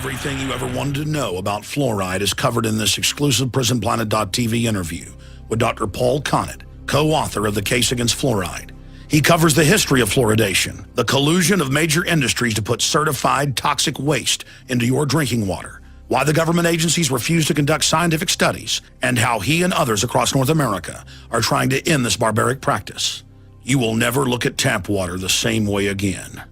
Everything you ever wanted to know about fluoride is covered in this exclusive PrisonPlanet.tv interview with Dr. Paul Connett, co-author of The Case Against Fluoride. He covers the history of fluoridation, the collusion of major industries to put certified toxic waste into your drinking water, why the government agencies refuse to conduct scientific studies, and how he and others across North America are trying to end this barbaric practice. You will never look at tap water the same way again.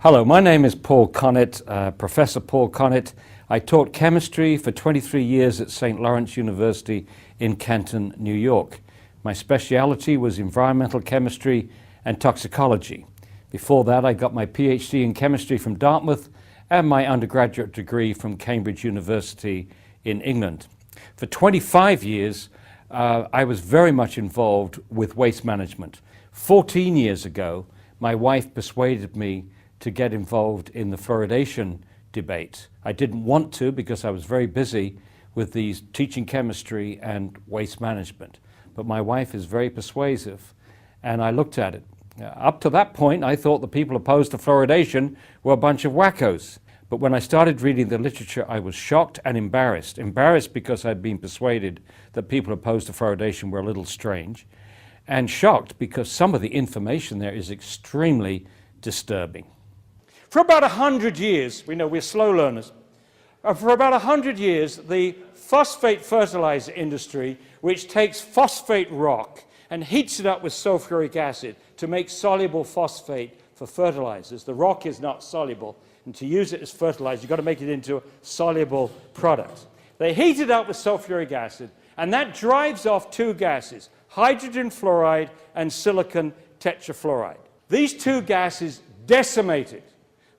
Hello, my name is Paul Connett, Professor Paul Connett. I taught chemistry for 23 years at St. Lawrence University in Canton, New York. My specialty was environmental chemistry and toxicology. Before that, I got my PhD in chemistry from Dartmouth and my undergraduate degree from Cambridge University in England. For 25 years, I was very much involved with waste management. 14 years ago, my wife persuaded me to get involved in the fluoridation debate. I didn't want to because I was very busy with these teaching chemistry and waste management. But my wife is very persuasive, and I looked at it. Up to that point, I thought the people opposed to fluoridation were a bunch of wackos. But when I started reading the literature, I was shocked and embarrassed. Embarrassed because I'd been persuaded that people opposed to fluoridation were a little strange, and shocked because some of the information there is extremely disturbing. For about 100 years, we know we're slow learners, for about 100 years, the phosphate fertilizer industry, which takes phosphate rock and heats it up with sulfuric acid to make soluble phosphate for fertilizers. The rock is not soluble, and to use it as fertilizer, you've got to make it into a soluble product. They heat it up with sulfuric acid, and that drives off two gases, hydrogen fluoride and silicon tetrafluoride. These two gases decimated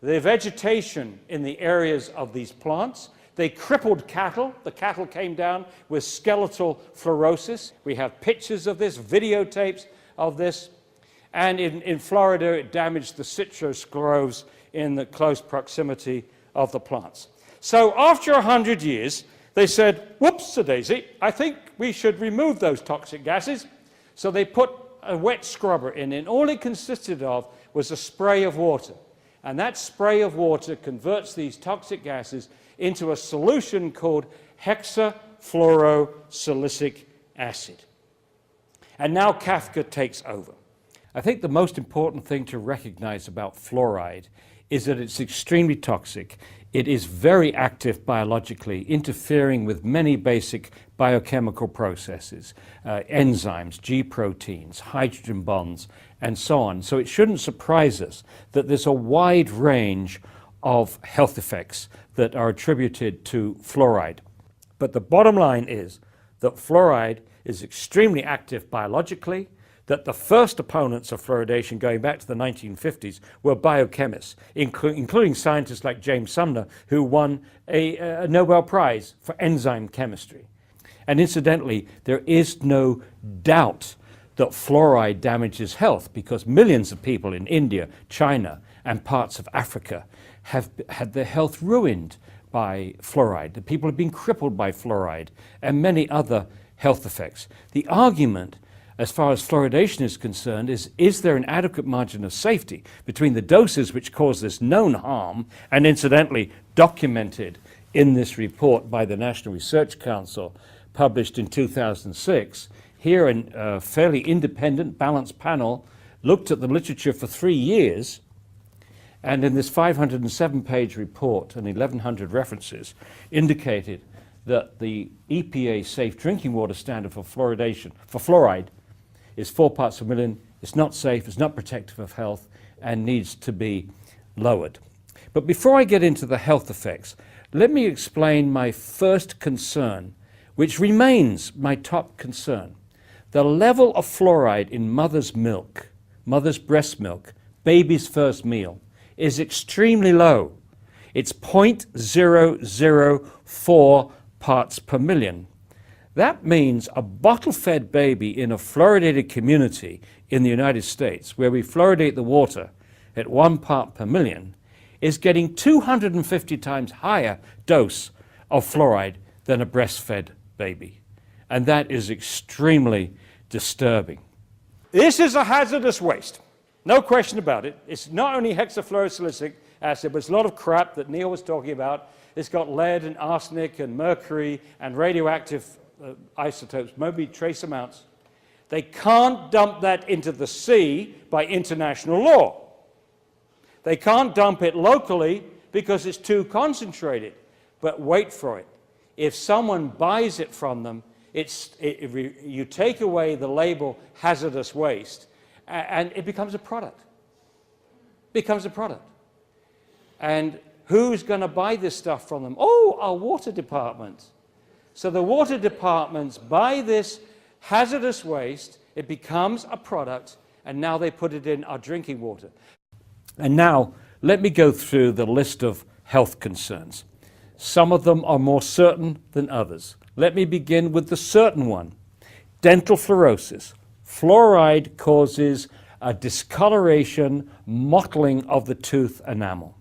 the vegetation in the areas of these plants. They crippled cattle. The cattle came down with skeletal fluorosis. We have pictures of this, videotapes of this. And in Florida, it damaged the citrus groves in the close proximity of the plants. So after 100 years, they said, whoops-a-daisy, I think we should remove those toxic gases. So they put a wet scrubber in, and all it consisted of was a spray of water. And that spray of water converts these toxic gases into a solution called hexafluorosilicic acid. And now Kafka takes over. I think the most important thing to recognize about fluoride is that it's extremely toxic. It is very active biologically, interfering with many basic biochemical processes, enzymes, G proteins, hydrogen bonds, and so on. So it shouldn't surprise us that there's a wide range of health effects that are attributed to fluoride. But the bottom line is that fluoride is extremely active biologically, that the first opponents of fluoridation going back to the 1950s were biochemists, including scientists like James Sumner, who won a Nobel Prize for enzyme chemistry. And incidentally, there is no doubt that fluoride damages health because millions of people in India, China, and parts of Africa have had their health ruined by fluoride. The people have been crippled by fluoride and many other health effects. The argument as far as fluoridation is concerned is there an adequate margin of safety between the doses which cause this known harm and incidentally documented in this report by the National Research Council published in 2006. Here a fairly independent, balanced panel looked at the literature for 3 years, and in this 507-page report and 1,100 references indicated that the EPA safe drinking water standard for fluoridation, for fluoride, is 4 parts per million. It's not safe, it's not protective of health, and needs to be lowered. But before I get into the health effects, let me explain my first concern, which remains my top concern. The level of fluoride in mother's milk, mother's breast milk, baby's first meal, is extremely low. It's 0.004 parts per million. That means a bottle-fed baby in a fluoridated community in the United States, where we fluoridate the water at 1 part per million, is getting 250 times higher dose of fluoride than a breastfed baby. And that is extremely disturbing. This is a hazardous waste. No question about it. It's not only hexafluorosilicic acid, but it's a lot of crap that Neil was talking about. It's got lead and arsenic and mercury and radioactive isotopes, maybe trace amounts. They can't dump that into the sea by international law. They can't dump it locally because it's too concentrated. But wait for it. If someone buys it from them, you take away the label hazardous waste, and it becomes a product. Becomes a product. And who's going to buy this stuff from them? Oh, our water department. So the water departments buy this hazardous waste, it becomes a product, and now they put it in our drinking water. And now, let me go through the list of health concerns. Some of them are more certain than others. Let me begin with the certain one. Dental fluorosis. Fluoride causes a discoloration, mottling of the tooth enamel.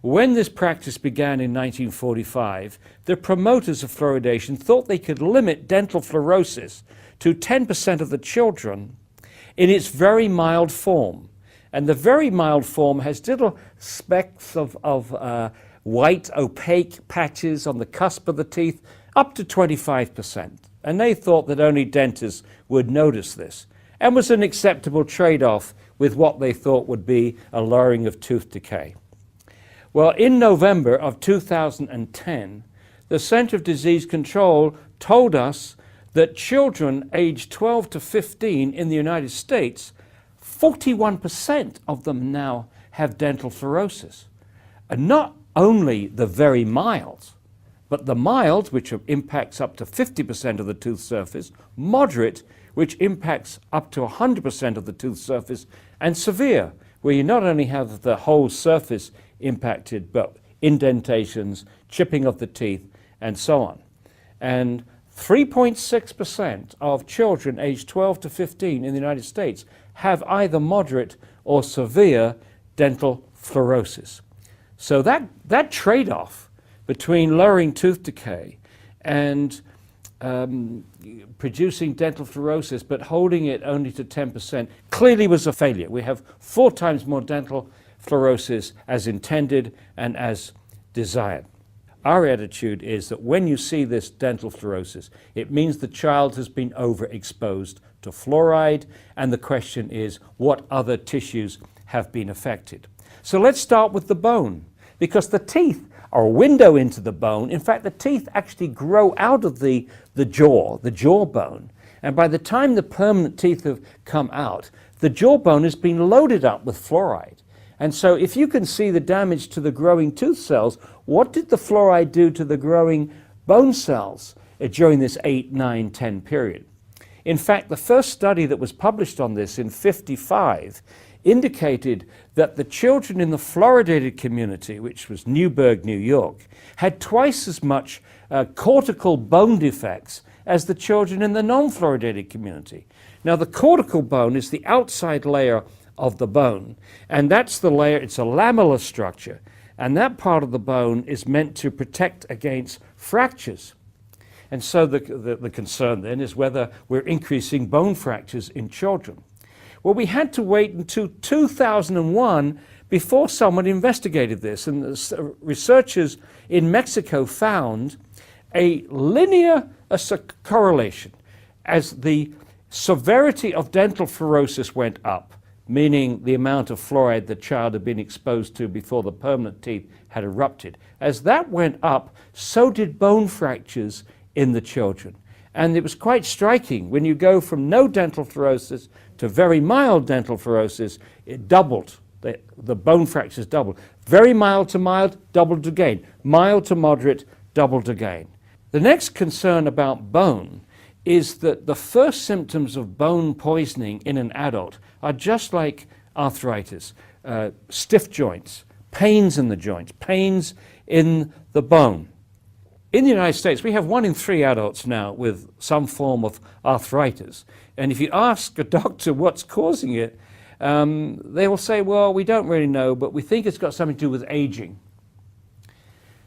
When this practice began in 1945, the promoters of fluoridation thought they could limit dental fluorosis to 10% of the children in its very mild form. And the very mild form has little specks of white, opaque patches on the cusp of the teeth, up to 25%. And they thought that only dentists would notice this, and was an acceptable trade-off with what they thought would be a lowering of tooth decay. Well, in November of 2010, the Center of Disease Control told us that children aged 12 to 15 in the United States, 41% of them now have dental fluorosis. And not only the very mild, but the mild, which impacts up to 50% of the tooth surface, moderate, which impacts up to 100% of the tooth surface, and severe, where you not only have the whole surface impacted, but indentations, chipping of the teeth, and so on. And 3.6% of children aged 12 to 15 in the United States have either moderate or severe dental fluorosis. So that trade-off between lowering tooth decay and producing dental fluorosis, but holding it only to 10%, clearly was a failure. We have 4 times more dental fluorosis as intended and as desired. Our attitude is that when you see this dental fluorosis, it means the child has been overexposed to fluoride, and the question is, what other tissues have bone affected? So let's start with the bone, because the teeth are a window into the bone. In fact, the teeth actually grow out of the jawbone. And by the time the permanent teeth have come out, the jawbone has been loaded up with fluoride. And so if you can see the damage to the growing tooth cells, what did the fluoride do to the growing bone cells during this 8, 9, 10 period? In fact, the first study that was published on this in 1955 indicated that the children in the fluoridated community, which was Newburgh, New York, had twice as much cortical bone defects as the children in the non-fluoridated community. Now, the cortical bone is the outside layer of the bone, and that's the layer, it's a lamellar structure, and that part of the bone is meant to protect against fractures. And so the concern then is whether we're increasing bone fractures in children. Well, we had to wait until 2001 before someone investigated this, and the researchers in Mexico found a linear correlation. As the severity of dental fluorosis went up, meaning the amount of fluoride the child had been exposed to before the permanent teeth had erupted, as that went up, so did bone fractures in the children. And it was quite striking. When you go from no dental fluorosis to very mild dental fluorosis, it doubled. The bone fractures doubled. Very mild to mild, doubled again. Mild to moderate, doubled again. The next concern about bone is that the first symptoms of bone poisoning in an adult are just like arthritis, stiff joints, pains in the joints, pains in the bone. In the United States, we have 1 in 3 adults now with some form of arthritis. And if you ask a doctor what's causing it, they will say, well, we don't really know, but we think it's got something to do with aging.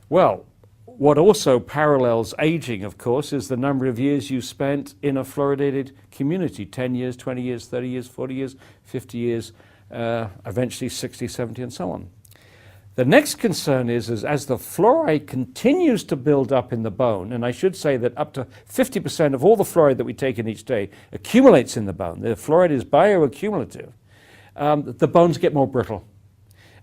Well, what also parallels aging, of course, is the number of years you spent in a fluoridated community, 10 years, 20 years, 30 years, 40 years, 50 years. eventually 60, 70, and so on. The next concern is as the fluoride continues to build up in the bone, and I should say that up to 50% of all the fluoride that we take in each day accumulates in the bone. The fluoride is bioaccumulative. The bones get more brittle.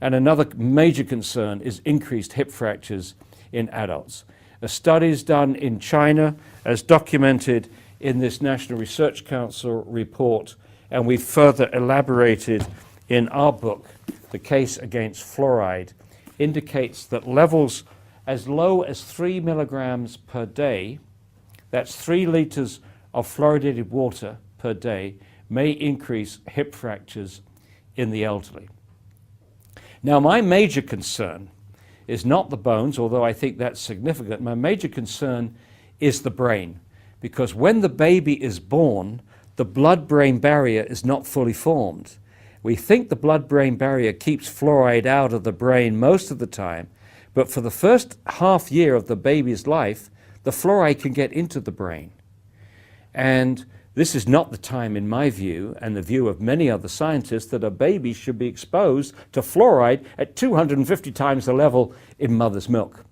And another major concern is increased hip fractures in adults. A studies done in China, as documented in this National Research Council report, and we further elaborated in our book, The Case Against Fluoride, indicates that levels as low as 3 milligrams per day, that's 3 liters of fluoridated water per day, may increase hip fractures in the elderly. Now, my major concern is not the bones, although I think that's significant. My major concern is the brain, because when the baby is born, the blood-brain barrier is not fully formed. We think the blood-brain barrier keeps fluoride out of the brain most of the time, but for the first half year of the baby's life, the fluoride can get into the brain. And this is not the time, in my view, and the view of many other scientists, that a baby should be exposed to fluoride at 250 times the level in mother's milk.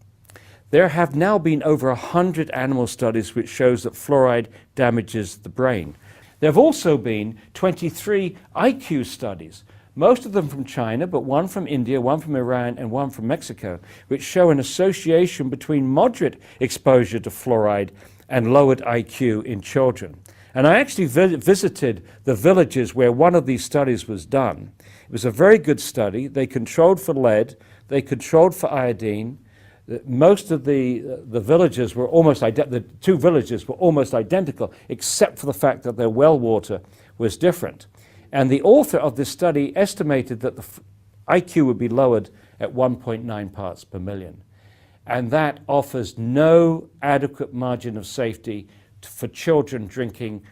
There have now been over 100 animal studies which shows that fluoride damages the brain. There have also been 23 IQ studies, most of them from China, but one from India, one from Iran, and one from Mexico, which show an association between moderate exposure to fluoride and lowered IQ in children. And I actually visited the villages where one of these studies was done. It was a very good study. They controlled for lead, they controlled for iodine. Most of the villages were almost the 2 villages were almost identical, except for the fact that their well water was different. And the author of this study estimated that the IQ would be lowered at 1.9 parts per million. And that offers no adequate margin of safety for children drinking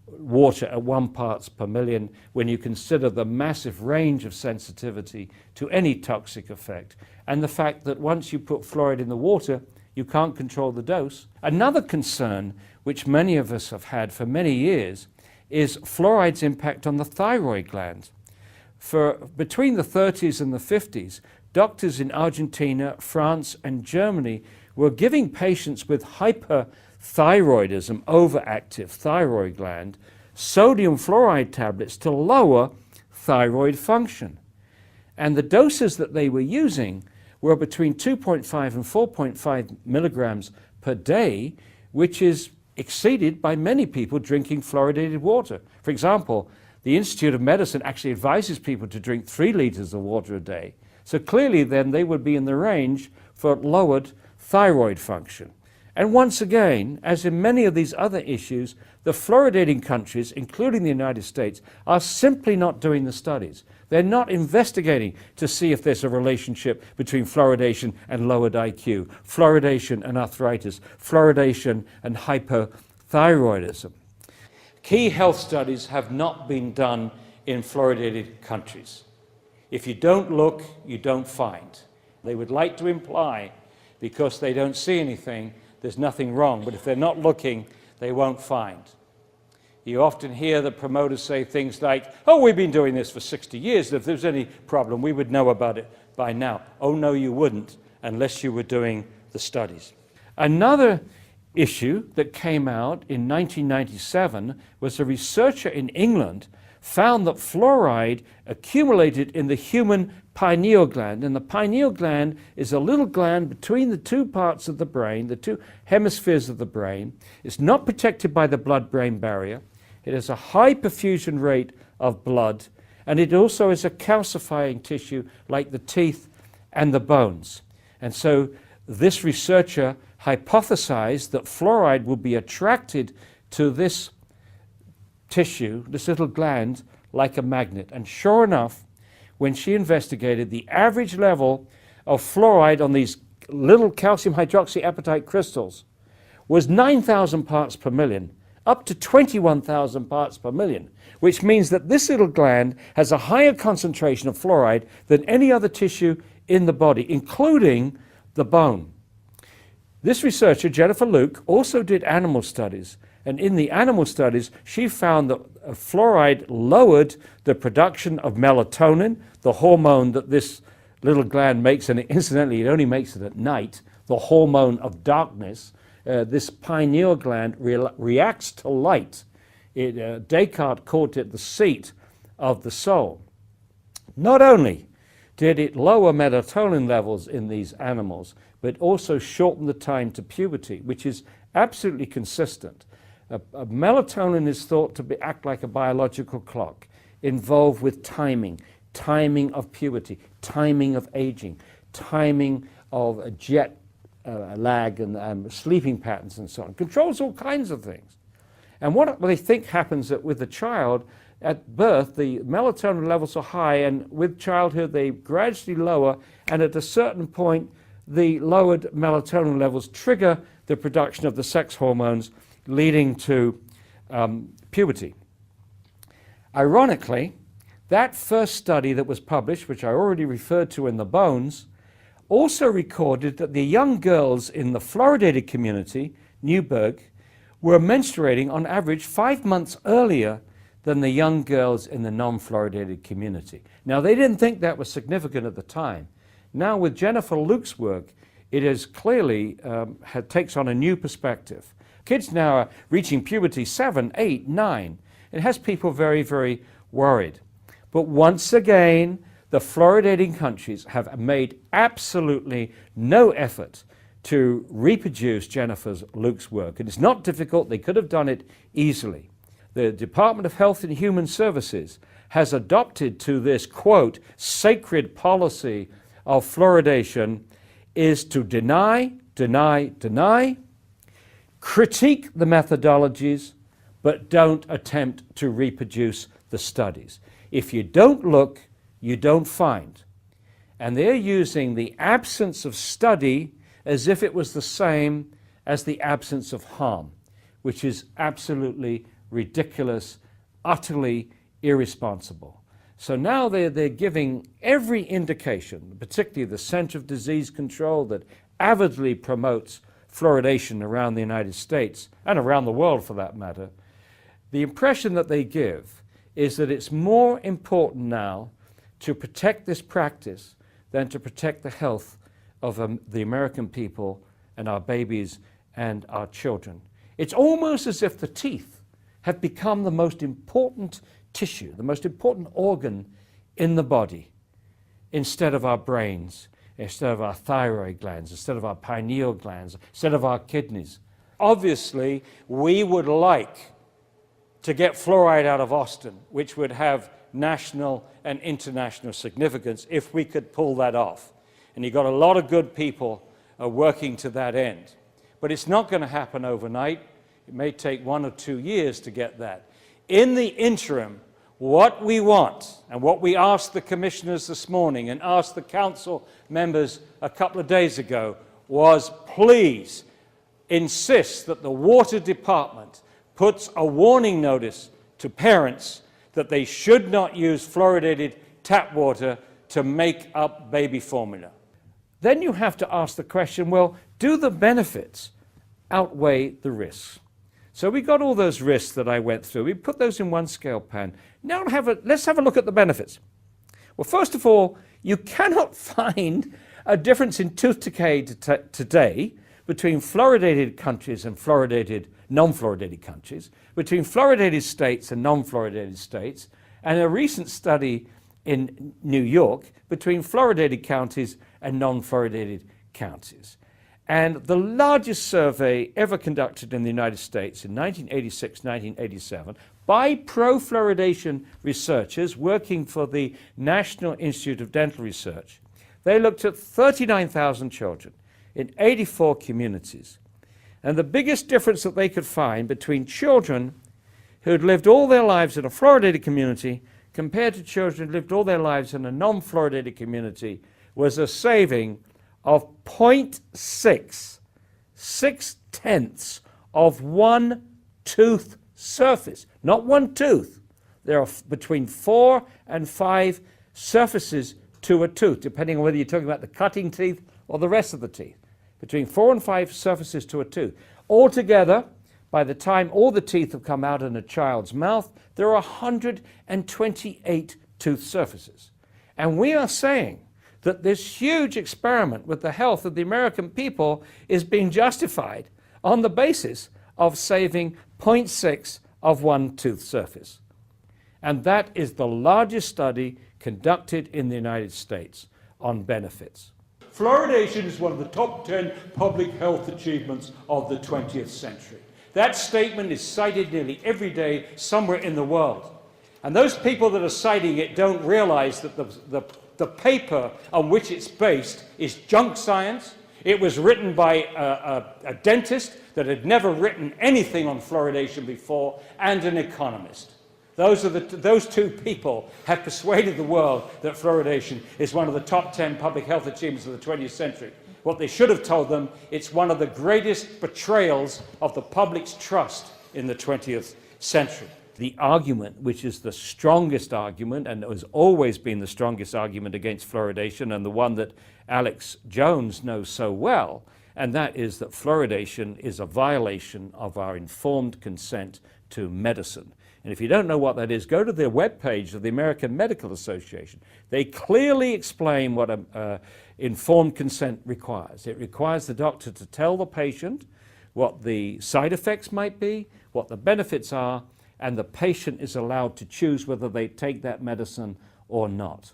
water at 1 parts per million when you consider the massive range of sensitivity to any toxic effect, and the fact that once you put fluoride in the water, you can't control the dose. Another concern, which many of us have had for many years, is fluoride's impact on the thyroid gland. For between the 30s and the 50s, doctors in Argentina, France, and Germany were giving patients with hyperthyroidism, overactive thyroid gland, sodium fluoride tablets to lower thyroid function. And the doses that they were using were between 2.5 and 4.5 milligrams per day, which is exceeded by many people drinking fluoridated water. For example, the Institute of Medicine actually advises people to drink 3 liters of water a day. So clearly then they would be in the range for lowered thyroid function. And once again, as in many of these other issues, the fluoridating countries, including the United States, are simply not doing the studies. They're not investigating to see if there's a relationship between fluoridation and lowered IQ, fluoridation and arthritis, fluoridation and hypothyroidism. Key health studies have not been done in fluoridated countries. If you don't look, you don't find. They would like to imply, because they don't see anything, there's nothing wrong, but if they're not looking, they won't find. You often hear the promoters say things like, oh, we've been doing this for 60 years. If there's any problem, we would know about it by now. Oh, no, you wouldn't, unless you were doing the studies. Another issue that came out in 1997 was a researcher in England found that fluoride accumulated in the human pineal gland. And the pineal gland is a little gland between the 2 parts of the brain, the 2 hemispheres of the brain. It's not protected by the blood-brain barrier. It has a high perfusion rate of blood, and it also is a calcifying tissue like the teeth and the bones. And so this researcher hypothesized that fluoride would be attracted to this tissue, this little gland, like a magnet. And sure enough, when she investigated, the average level of fluoride on these little calcium hydroxyapatite crystals was 9,000 parts per million, up to 21,000 parts per million, which means that this little gland has a higher concentration of fluoride than any other tissue in the body, including the bone. This researcher, Jennifer Luke, also did animal studies. And in the animal studies, she found that fluoride lowered the production of melatonin, the hormone that this little gland makes, and incidentally it only makes it at night, the hormone of darkness. This pineal gland reacts to light. Descartes called it the seat of the soul. Not only did it lower melatonin levels in these animals, but also shorten the time to puberty, which is absolutely consistent. Melatonin is thought to act like a biological clock, involved with timing of puberty, timing of aging, timing of jet lag and sleeping patterns and so on. Controls all kinds of things. And what they think happens with the child, at birth, the melatonin levels are high, and with childhood, they gradually lower, and at a certain point, the lowered melatonin levels trigger the production of the sex hormones, leading to puberty. Ironically, that first study that was published, which I already referred to in the bones, also recorded that the young girls in the fluoridated community, Newburgh, were menstruating on average 5 months earlier than the young girls in the non-fluoridated community. Now, they didn't think that was significant at the time. Now, with Jennifer Luke's work, it is clearly takes on a new perspective. Kids now are reaching puberty 7, 8, 9. It has people very, very worried. But once again, the fluoridating countries have made absolutely no effort to reproduce Jennifer Luke's work. It is not difficult. They could have done it easily. The Department of Health and Human Services has adopted to this, quote, sacred policy of fluoridation is to deny, critique the methodologies, but don't attempt to reproduce the studies. If you don't look, you don't find. And they're using the absence of study as if it was the same as the absence of harm, which is absolutely ridiculous, utterly irresponsible. So now they're giving every indication, particularly the Center of Disease Control that avidly promotes fluoridation around the United States, and around the world for that matter. The impression that they give is that it's more important now to protect this practice than to protect the health of the American people and our babies and our children. It's almost as if the teeth have become the most important tissue, the most important organ in the body, instead of our brains, instead of our thyroid glands, instead of our pineal glands, instead of our kidneys. Obviously, we would like to get fluoride out of Austin, which would have national and international significance if we could pull that off. And you've got a lot of good people working to that end. But it's not going to happen overnight. It may take 1 or 2 years to get that. In the interim, what we want, and what we asked the commissioners this morning and asked the council members a couple of days ago, was please insist that the water department puts a warning notice to parents that they should not use fluoridated tap water to make up baby formula. Then you have to ask the question, well, do the benefits outweigh the risks? So we got all those risks that I went through. We put those in one scale pan. Now let's have a look at the benefits. Well, first of all, you cannot find a difference in tooth decay today between fluoridated countries and non-fluoridated countries, between fluoridated states and non-fluoridated states, and a recent study in New York between fluoridated counties and non-fluoridated counties. And the largest survey ever conducted in the United States in 1986-1987 by pro-fluoridation researchers working for the National Institute of Dental Research, they looked at 39,000 children in 84 communities. And the biggest difference that they could find between children who had lived all their lives in a fluoridated community compared to children who lived all their lives in a non-fluoridated community was a saving of 0.6, 6/10 of one tooth surface. Not one tooth. There are between 4 and 5 surfaces to a tooth, depending on whether you're talking about the cutting teeth or the rest of the teeth. Between 4 and 5 surfaces to a tooth. Altogether, by the time all the teeth have come out in a child's mouth, there are 128 tooth surfaces. And we are saying that this huge experiment with the health of the American people is being justified on the basis of saving 0.6 of one tooth surface. And that is the largest study conducted in the United States on benefits. Fluoridation is one of the top 10 public health achievements of the 20th century. That statement is cited nearly every day somewhere in the world. And those people that are citing it don't realize that the paper on which it's based is junk science. It was written by a dentist that had never written anything on fluoridation before, and an economist. Those two people have persuaded the world that fluoridation is one of the top 10 public health achievements of the 20th century. What they should have told them, it's one of the greatest betrayals of the public's trust in the 20th century. The argument, which is the strongest argument, and has always been the strongest argument against fluoridation, and the one that Alex Jones knows so well, and that is that fluoridation is a violation of our informed consent to medicine. And if you don't know what that is, go to the webpage of the American Medical Association. They clearly explain what informed consent requires. It requires the doctor to tell the patient what the side effects might be, what the benefits are, and the patient is allowed to choose whether they take that medicine or not.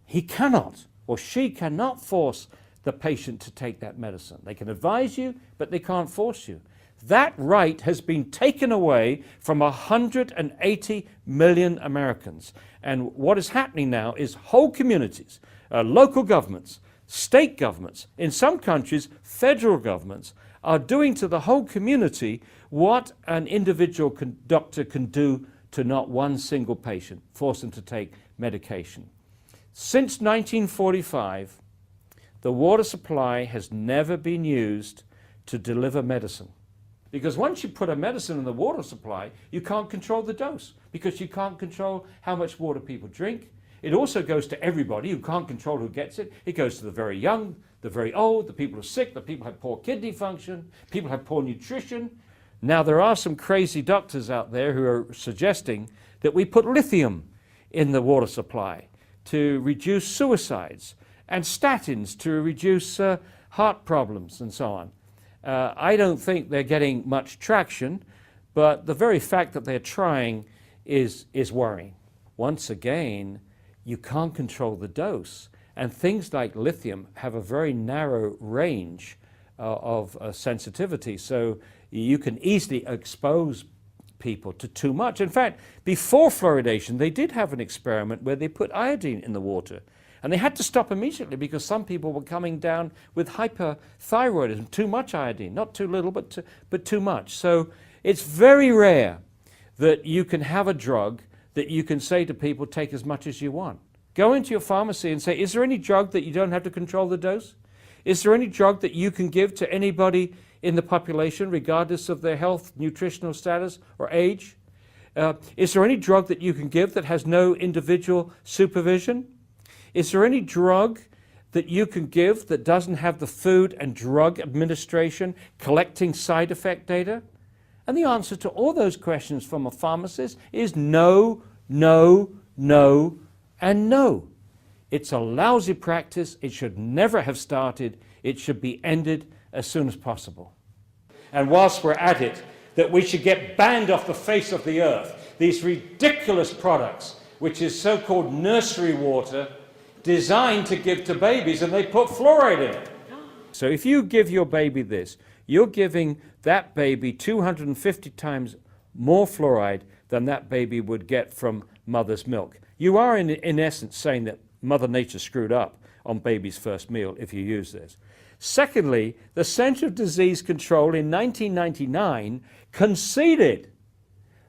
He cannot, or she cannot, force the patient to take that medicine. They can advise you, but they can't force you. That right has been taken away from 180 million Americans. And what is happening now is whole communities, local governments, state governments, in some countries, federal governments, are doing to the whole community what an individual doctor can do to not one single patient, force them to take medication. Since 1945, the water supply has never been used to deliver medicine. Because once you put a medicine in the water supply, you can't control the dose, because you can't control how much water people drink. It also goes to everybody. You can't control who gets it. It goes to the very young, the very old, the people who are sick, the people who have poor kidney function, people who have poor nutrition. Now, there are some crazy doctors out there who are suggesting that we put lithium in the water supply to reduce suicides, and statins to reduce heart problems and so on. I don't think they're getting much traction, but the very fact that they're trying is worrying. Once again, you can't control the dose, and things like lithium have a very narrow range of sensitivity, so you can easily expose people to too much. In fact, before fluoridation, they did have an experiment where they put iodine in the water. And they had to stop immediately because some people were coming down with hyperthyroidism, too much iodine, not too little, but too much. So it's very rare that you can have a drug that you can say to people, take as much as you want. Go into your pharmacy and say, is there any drug that you don't have to control the dose? Is there any drug that you can give to anybody in the population, regardless of their health, nutritional status, or age? Is there any drug that you can give that has no individual supervision? Is there any drug that you can give that doesn't have the Food and Drug Administration collecting side effect data? And the answer to all those questions from a pharmacist is no, no, no, and no. It's a lousy practice. It should never have started. It should be ended as soon as possible. And whilst we're at it, that we should get banned off the face of the earth, these ridiculous products, which is so-called nursery water, designed to give to babies, and they put fluoride in it. So if you give your baby this, you're giving that baby 250 times more fluoride than that baby would get from mother's milk. You are in essence saying that Mother Nature screwed up on baby's first meal if you use this. Secondly, the Center of Disease Control in 1999 conceded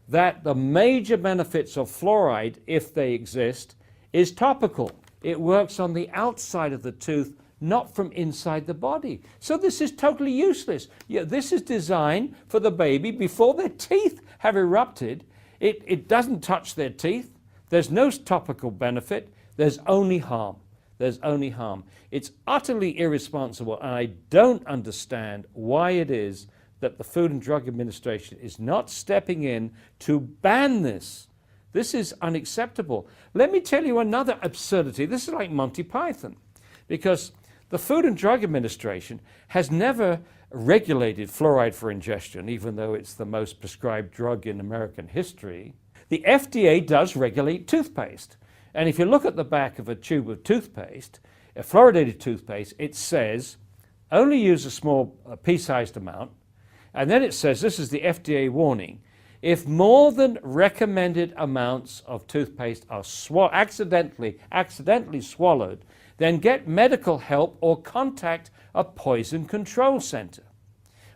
that the major benefits of fluoride, if they exist, is topical. It works on the outside of the tooth, not from inside the body. So this is totally useless. Yeah, this is designed for the baby before their teeth have erupted. It doesn't touch their teeth. There's no topical benefit. There's only harm. There's only harm. It's utterly irresponsible, and I don't understand why it is that the Food and Drug Administration is not stepping in to ban this. This is unacceptable. Let me tell you another absurdity. This is like Monty Python, because the Food and Drug Administration has never regulated fluoride for ingestion, even though it's the most prescribed drug in American history. The FDA does regulate toothpaste. And if you look at the back of a tube of toothpaste, a fluoridated toothpaste, it says only use a small pea-sized amount. And then it says, this is the FDA warning, if more than recommended amounts of toothpaste are accidentally swallowed, then get medical help or contact a poison control center.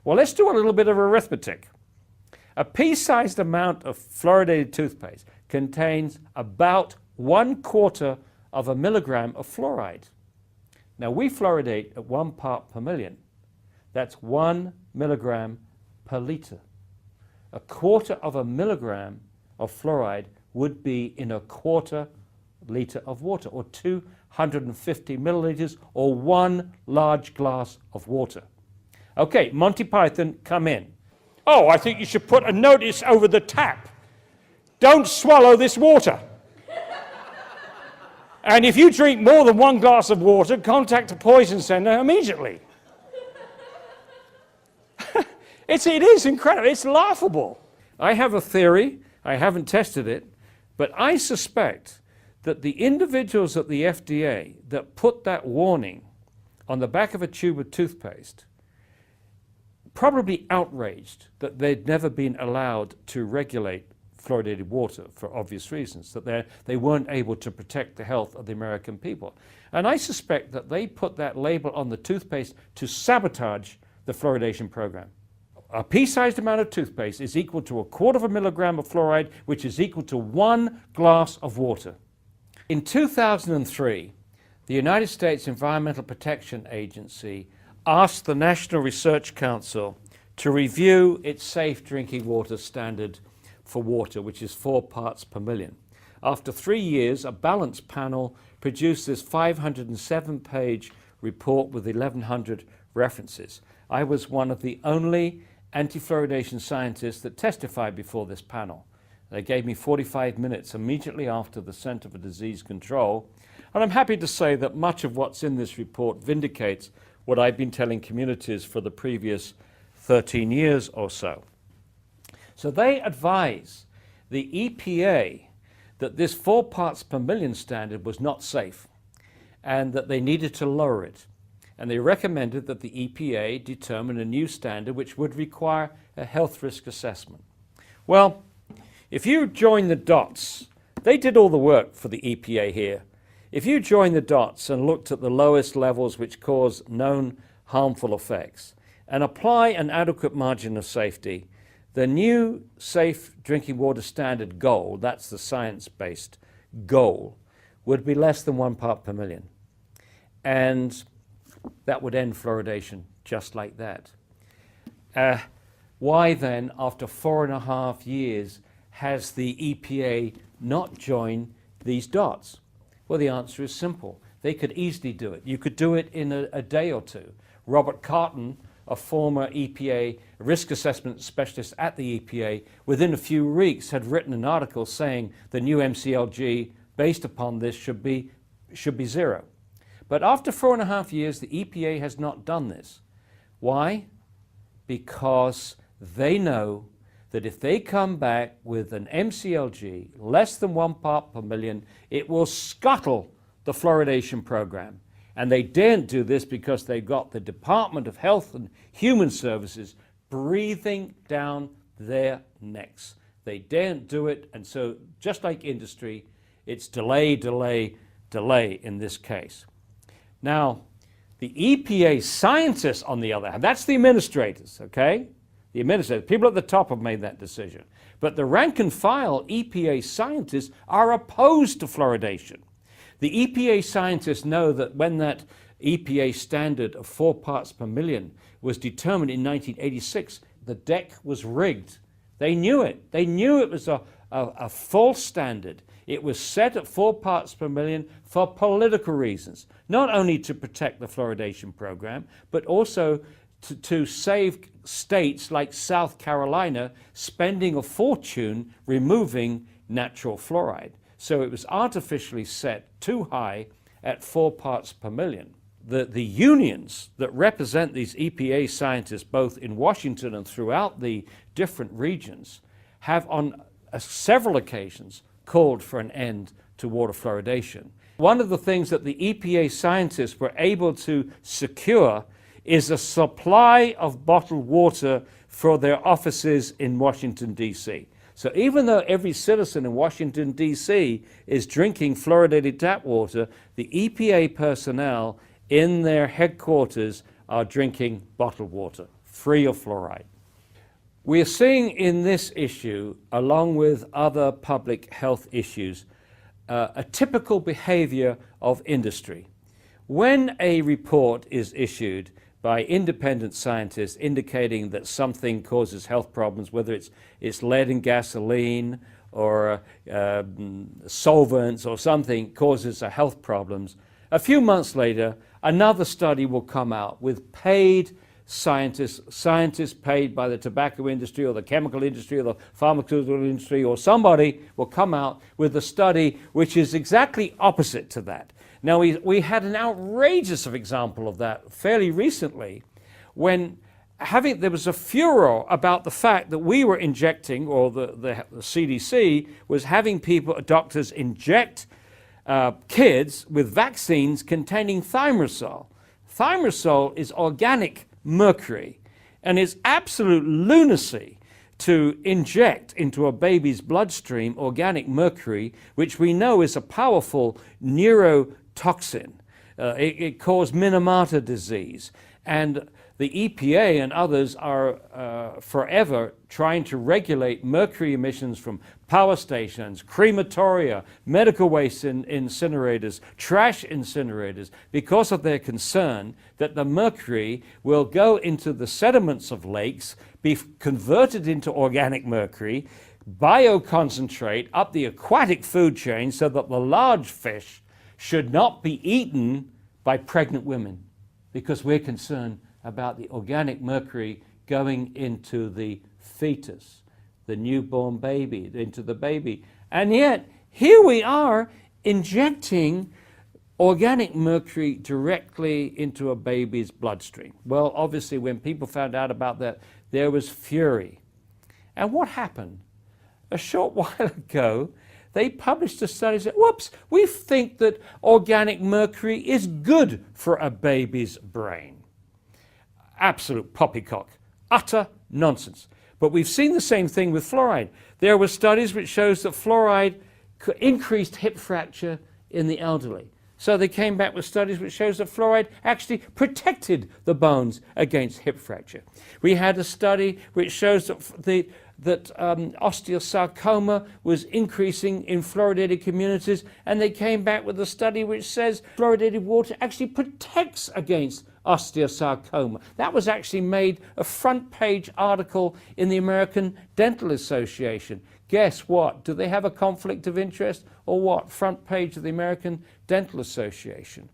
Well, let's do a little bit of arithmetic. A pea-sized amount of fluoridated toothpaste contains about 1/4 of a milligram of fluoride. Now, we fluoridate at 1 part per million. That's 1 milligram per liter. 1/4 of a milligram of fluoride would be in 1/4 liter of water, or 250 milliliters, or 1 large glass of water. Okay, Monty Python, come in. Oh, I think you should put a notice over the tap. Don't swallow this water. And if you drink more than 1 glass of water, contact a poison center immediately. It is incredible. It's laughable. I have a theory. I haven't tested it, but I suspect that the individuals at the FDA that put that warning on the back of a tube of toothpaste probably outraged that they'd never been allowed to regulate fluoridated water for obvious reasons, that they weren't able to protect the health of the American people. And I suspect that they put that label on the toothpaste to sabotage the fluoridation program. A pea-sized amount of toothpaste is equal to 1/4 of a milligram of fluoride, which is equal to 1 glass of water. In 2003, the United States Environmental Protection Agency asked the National Research Council to review its safe drinking water standard for water, which is 4 parts per million. After 3 years, a balanced panel produced this 507-page report with 1,100 references. I was one of the only anti-fluoridation scientists that testified before this panel. They gave me 45 minutes immediately after the Center for Disease Control, and I'm happy to say that much of what's in this report vindicates what I've been telling communities for the previous 13 years or so. So they advise the EPA that this 4 parts per million standard was not safe and that they needed to lower it. And they recommended that the EPA determine a new standard which would require a health risk assessment. Well, if you join the dots, they did all the work for the EPA here. If you join the dots and looked at the lowest levels which cause known harmful effects and apply an adequate margin of safety, the new safe drinking water standard goal, that's the science-based goal, would be less than 1 part per million. And that would end fluoridation just like that. Why then, after 4.5 years, has the EPA not joined these dots? Well, the answer is simple. They could easily do it. You could do it in a day or two. Robert Carton, a former EPA risk assessment specialist at the EPA, within a few weeks had written an article saying the new MCLG based upon this should be 0. But after 4.5 years, the EPA has not done this. Why? Because they know that if they come back with an MCLG less than 1 part per million, it will scuttle the fluoridation program. And they daren't do this because they've got the Department of Health and Human Services breathing down their necks. They daren't do it, and so just like industry, it's delay, delay, delay in this case. Now, the EPA scientists, on the other hand, that's the administrators, okay? The administrators, people at the top have made that decision. But the rank and file EPA scientists are opposed to fluoridation. The EPA scientists know that when that EPA standard of 4 parts per million was determined in 1986, the deck was rigged. They knew it. They knew it was a false standard. It was set at 4 parts per million for political reasons, not only to protect the fluoridation program, but also to save states like South Carolina spending a fortune removing natural fluoride. So it was artificially set too high at 4 parts per million. The unions that represent these EPA scientists, both in Washington and throughout the different regions, have on several occasions called for an end to water fluoridation. One of the things that the EPA scientists were able to secure is a supply of bottled water for their offices in Washington, D.C. So even though every citizen in Washington, D.C. is drinking fluoridated tap water, the EPA personnel in their headquarters are drinking bottled water, free of fluoride. We are seeing in this issue, along with other public health issues, a typical behavior of industry. When a report is issued by independent scientists indicating that something causes health problems, whether it's lead in gasoline or solvents or something causes health problems, a few months later, another study will come out with paid scientists paid by the tobacco industry or the chemical industry or the pharmaceutical industry, or somebody will come out with a study which is exactly opposite to that. Now, we had an outrageous example of that fairly recently when there was a furor about the fact that we were injecting, or the CDC was having doctors inject kids with vaccines containing thimerosal. Thimerosal is organic mercury, and it's absolute lunacy to inject into a baby's bloodstream organic mercury, which we know is a powerful neurotoxin. It caused Minamata disease, and the EPA and others are forever trying to regulate mercury emissions from power stations, crematoria, medical waste incinerators, trash incinerators, because of their concern that the mercury will go into the sediments of lakes, be converted into organic mercury, bioconcentrate up the aquatic food chain so that the large fish should not be eaten by pregnant women, because we're concerned about the organic mercury going into the fetus, the newborn baby, into the baby. And yet, here we are injecting organic mercury directly into a baby's bloodstream. Well, obviously, when people found out about that, there was fury. And what happened? A short while ago, they published a study that said, whoops, we think that organic mercury is good for a baby's brain. Absolute poppycock, utter nonsense. But we've seen the same thing with fluoride. There were studies which shows that fluoride increased hip fracture in the elderly. So they came back with studies which shows that fluoride actually protected the bones against hip fracture. We had a study which shows that osteosarcoma was increasing in fluoridated communities, and they came back with a study which says fluoridated water actually protects against osteosarcoma. That was actually made a front page article in the American Dental Association. Guess what? Do they have a conflict of interest or what? Front page of the American Dental Association.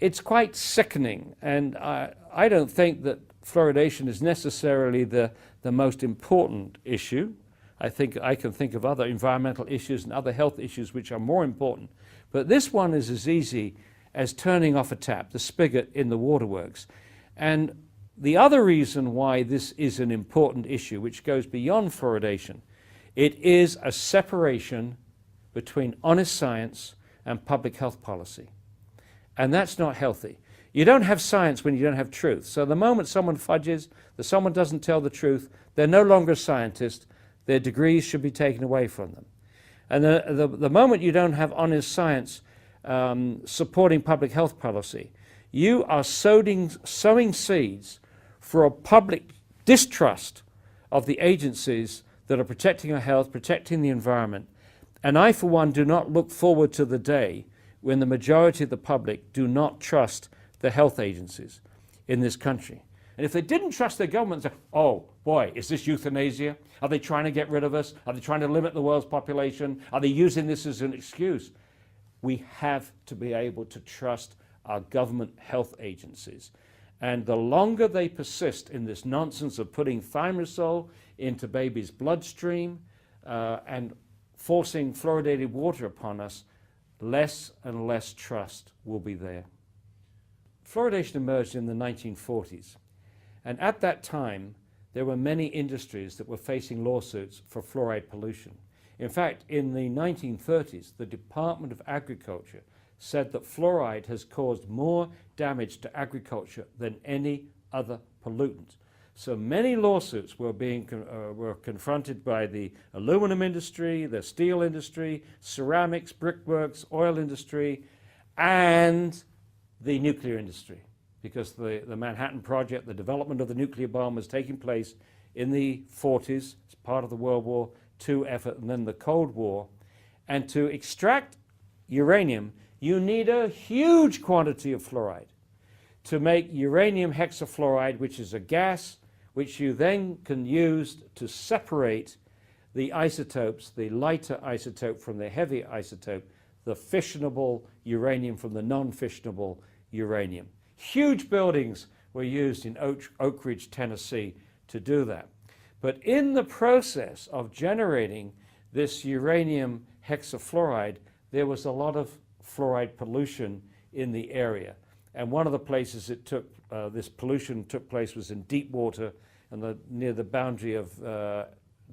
It's quite sickening, and I don't think that fluoridation is necessarily the most important issue. I think I can think of other environmental issues and other health issues which are more important. But this one is as easy as turning off a tap, the spigot in the waterworks. And the other reason why this is an important issue, which goes beyond fluoridation, it is a separation between honest science and public health policy. And that's not healthy. You don't have science when you don't have truth. So the moment someone fudges, that someone doesn't tell the truth, they're no longer a scientist. Their degrees should be taken away from them. And the moment you don't have honest science supporting public health policy, you are sowing seeds for a public distrust of the agencies that are protecting our health, protecting the environment. And I, for one, do not look forward to the day when the majority of the public do not trust the health agencies in this country. And if they didn't trust their government, they say, oh boy, is this euthanasia? Are they trying to get rid of us? Are they trying to limit the world's population? Are they using this as an excuse? We have to be able to trust our government health agencies. And the longer they persist in this nonsense of putting thimerosal into baby's bloodstream and forcing fluoridated water upon us, less and less trust will be there. Fluoridation emerged in the 1940s, and at that time there were many industries that were facing lawsuits for fluoride pollution. In fact, in the 1930s, the Department of Agriculture said that fluoride has caused more damage to agriculture than any other pollutant. So many lawsuits were being confronted by the aluminum industry, the steel industry, ceramics, brickworks, oil industry, and the nuclear industry, because the Manhattan Project, the development of the nuclear bomb, was taking place in the 40s as part of the World War II effort and then the Cold War. And to extract uranium, you need a huge quantity of fluoride to make uranium hexafluoride, which is a gas which you then can use to separate the isotopes, the lighter isotope from the heavy isotope, the fissionable uranium from the non-fissionable uranium. Huge buildings were used in Oak Ridge, Tennessee to do that. But in the process of generating this uranium hexafluoride, there was a lot of fluoride pollution in the area. And one of the places it took, this pollution took place was in deep water and near the boundary of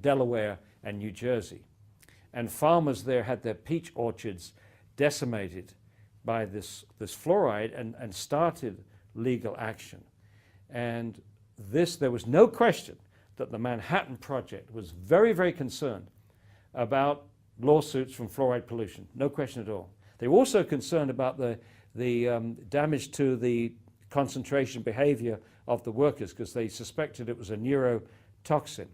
Delaware and New Jersey. And farmers there had their peach orchards decimated by this fluoride and started legal action. And there was no question that the Manhattan Project was very, very concerned about lawsuits from fluoride pollution. No question at all. They were also concerned about the damage to the concentration behavior of the workers because they suspected it was a neurotoxin.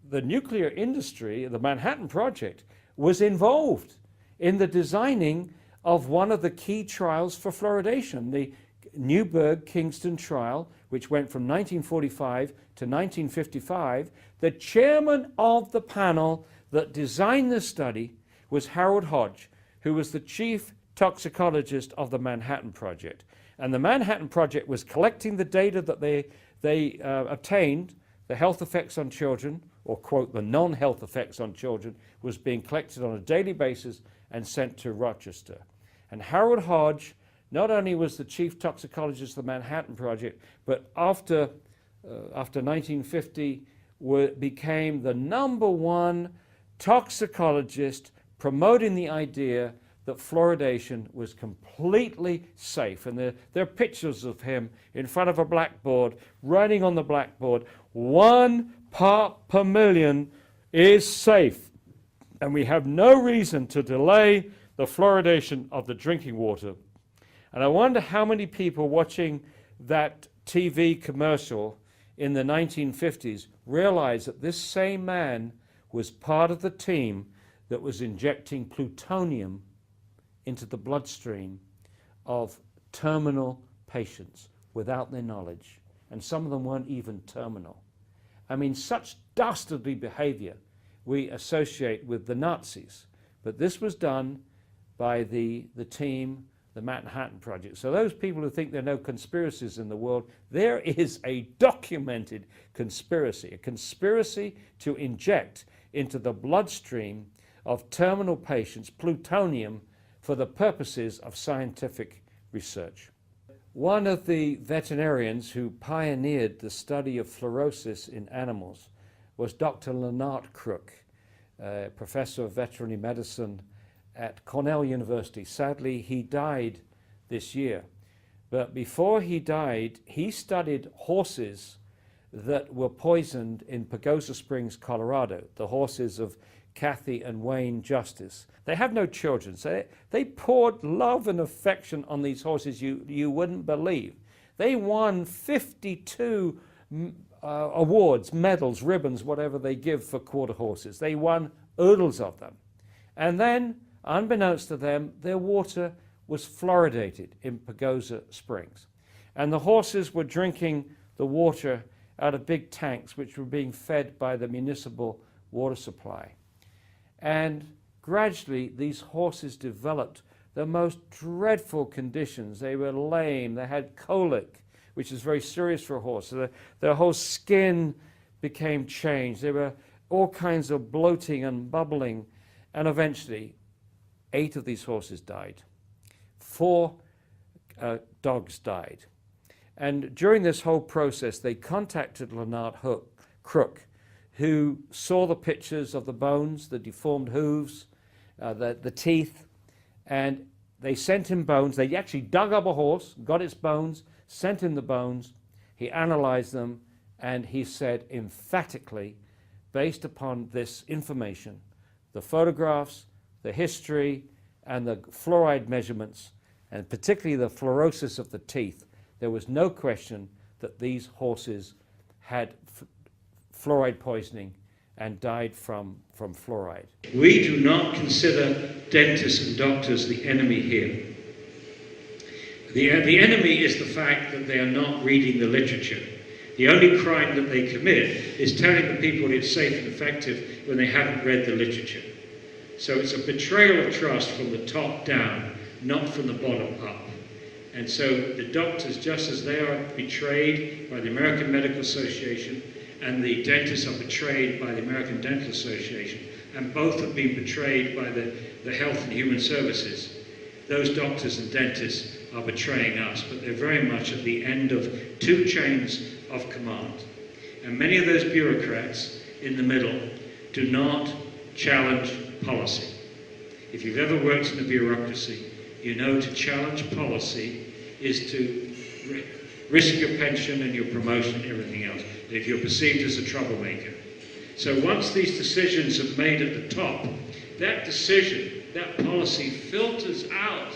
The nuclear industry, the Manhattan Project, was involved in the designing of one of the key trials for fluoridation, the Newburgh-Kingston trial, which went from 1945 to 1955. The chairman of the panel that designed this study was Harold Hodge, who was the chief toxicologist of the Manhattan Project. And the Manhattan Project was collecting the data that they obtained, the health effects on children, or quote, the non-health effects on children, was being collected on a daily basis and sent to Rochester. And Harold Hodge not only was the chief toxicologist of the Manhattan Project, but after 1950 became the #1 toxicologist promoting the idea that fluoridation was completely safe. And there are pictures of him in front of a blackboard, writing on the blackboard, 1 part per million is safe. And we have no reason to delay the fluoridation of the drinking water. And I wonder how many people watching that TV commercial in the 1950s realize that this same man was part of the team that was injecting plutonium into the bloodstream of terminal patients without their knowledge. And some of them weren't even terminal. I mean, such dastardly behavior we associate with the Nazis. But this was done by the team, the Manhattan Project. So those people who think there are no conspiracies in the world, there is a documented conspiracy, a conspiracy to inject into the bloodstream of terminal patients plutonium for the purposes of scientific research. One of the veterinarians who pioneered the study of fluorosis in animals was Dr. Leonard Crook, professor of veterinary medicine at Cornell University. Sadly, he died this year. But before he died, he studied horses that were poisoned in Pagosa Springs, Colorado, the horses of Kathy and Wayne Justice. They have no children, so they poured love and affection on these horses you wouldn't believe. They won 52 awards, medals, ribbons, whatever they give for quarter horses. They won oodles of them. And then, unbeknownst to them, their water was fluoridated in Pagosa Springs. And the horses were drinking the water out of big tanks which were being fed by the municipal water supply. And gradually these horses developed the most dreadful conditions. They were lame, they had colic, which is very serious for a horse. So their whole skin became changed. There were all kinds of bloating and bubbling, and eventually 8 of these horses died. 4 dogs died. And during this whole process, they contacted Leonard Crook, who saw the pictures of the bones, the deformed hooves, the teeth, and they sent him bones. They actually dug up a horse, got its bones, sent him the bones. He analyzed them, and he said emphatically, based upon this information, the photographs, the history, and the fluoride measurements, and particularly the fluorosis of the teeth, there was no question that these horses had fluoride poisoning and died from fluoride. We do not consider dentists and doctors the enemy here. The enemy is the fact that they are not reading the literature. The only crime that they commit is telling the people it's safe and effective when they haven't read the literature. So it's a betrayal of trust from the top down, not from the bottom up. And so the doctors, just as they are betrayed by the American Medical Association, and the dentists are betrayed by the American Dental Association, and both have been betrayed by the Health and Human Services. Those doctors and dentists are betraying us, but they're very much at the end of 2 chains of command. And many of those bureaucrats in the middle do not challenge policy. If you've ever worked in a bureaucracy, you know to challenge policy is to risk your pension and your promotion and everything else, if you're perceived as a troublemaker. So once these decisions are made at the top, that decision, that policy filters out